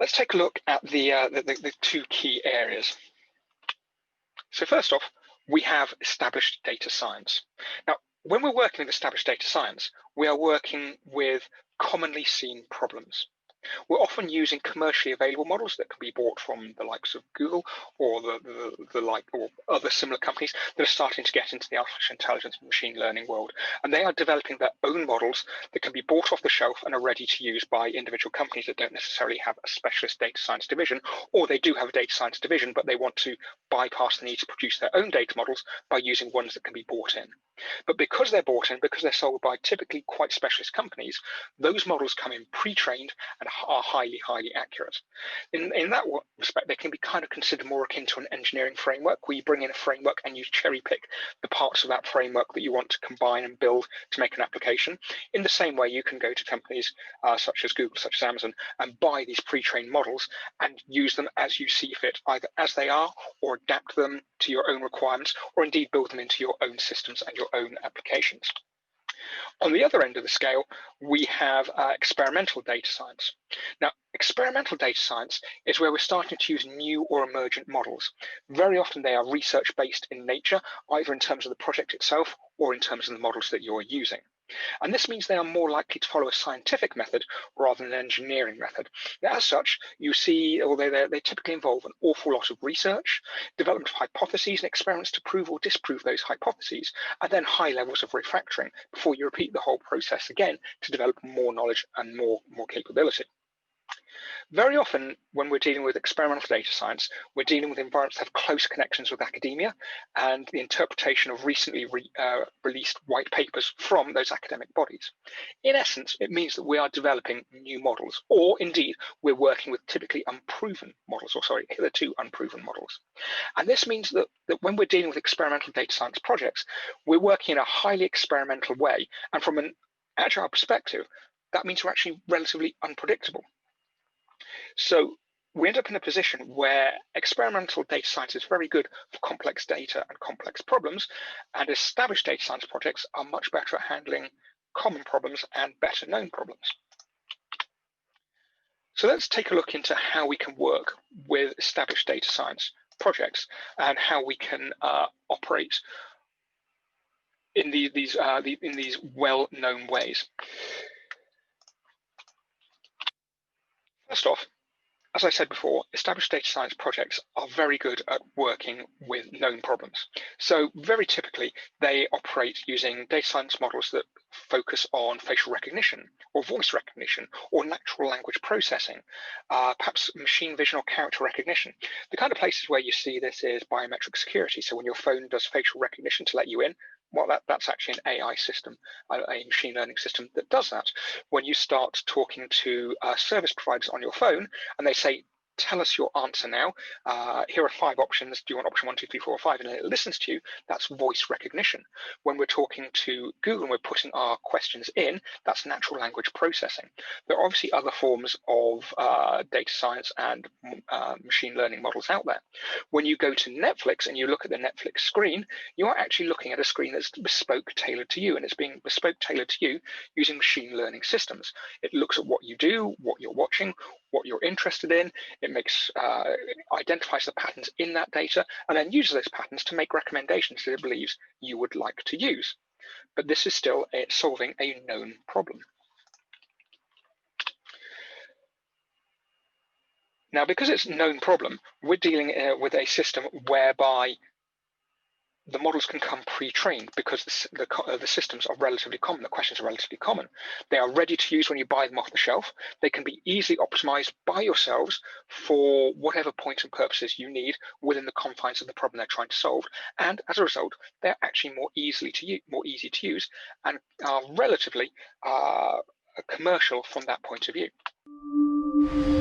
Let's take a look at the two key areas. So first off, we have established data science. Now, when we're working with established data science, we are working with commonly seen problems. We're often using commercially available models that can be bought from the likes of Google or or other similar companies that are starting to get into the artificial intelligence and machine learning world. And they are developing their own models that can be bought off the shelf and are ready to use by individual companies that don't necessarily have a specialist data science division, or they do have a data science division, but they want to bypass the need to produce their own data models by using ones that can be bought in. But because they're bought in, because they're sold by typically quite specialist companies, those models come in pre-trained and are highly accurate. In that respect, they can be kind of considered more akin to an engineering framework, where you bring in a framework and you cherry pick the parts of that framework that you want to combine and build to make an application. In the same way, you can go to companies such as Google, such as Amazon, and buy these pre-trained models and use them as you see fit, either as they are or adapt them to your own requirements, or indeed build them into your own systems and your own applications. On the other end of the scale, we have experimental data science. Now, experimental data science is where we're starting to use new or emergent models. Very often they are research-based in nature, either in terms of the project itself or in terms of the models that you're using. And this means they are more likely to follow a scientific method rather than an engineering method. Now, as such, you see, although they typically involve an awful lot of research, development of hypotheses and experiments to prove or disprove those hypotheses, and then high levels of refactoring before you repeat the whole process again to develop more knowledge and more capability. Very often, when we're dealing with experimental data science, we're dealing with environments that have close connections with academia and the interpretation of recently released white papers from those academic bodies. In essence, it means that we are developing new models, or indeed, we're working with typically unproven models, or sorry, hitherto unproven models. And this means that when we're dealing with experimental data science projects, we're working in a highly experimental way. And from an agile perspective, that means we're actually relatively unpredictable. So we end up in a position where experimental data science is very good for complex data and complex problems, and established data science projects are much better at handling common problems and better known problems. So let's take a look into how we can work with established data science projects and how we can operate in these well-known ways. First off, as I said before, established data science projects are very good at working with known problems. So very typically, they operate using data science models that focus on facial recognition or voice recognition or natural language processing, perhaps machine vision or character recognition. The kind of places where you see this is biometric security. So when your phone does facial recognition to let you in, well, that's actually an AI system, a machine learning system that does that. When you start talking to service providers on your phone and they say, tell us your answer now. Here are 5 options. Do you want option 1, 2, 3, 4, or 5? And it listens to you. That's voice recognition. When we're talking to Google and we're putting our questions in, that's natural language processing. There are obviously other forms of data science and machine learning models out there. When you go to Netflix and you look at the Netflix screen, you are actually looking at a screen that's bespoke tailored to you, and it's being bespoke tailored to you using machine learning systems. It looks at what you do, what you're watching, what you're interested in. It identifies the patterns in that data and then uses those patterns to make recommendations that it believes you would like to use. But this is still solving a known problem. Now, because it's a known problem, we're dealing with a system whereby the models can come pre-trained because the systems are relatively common, the questions are relatively common. They are ready to use when you buy them off the shelf. They can be easily optimized by yourselves for whatever points and purposes you need within the confines of the problem they're trying to solve. And as a result, they're actually more easy to use and are relatively commercial from that point of view.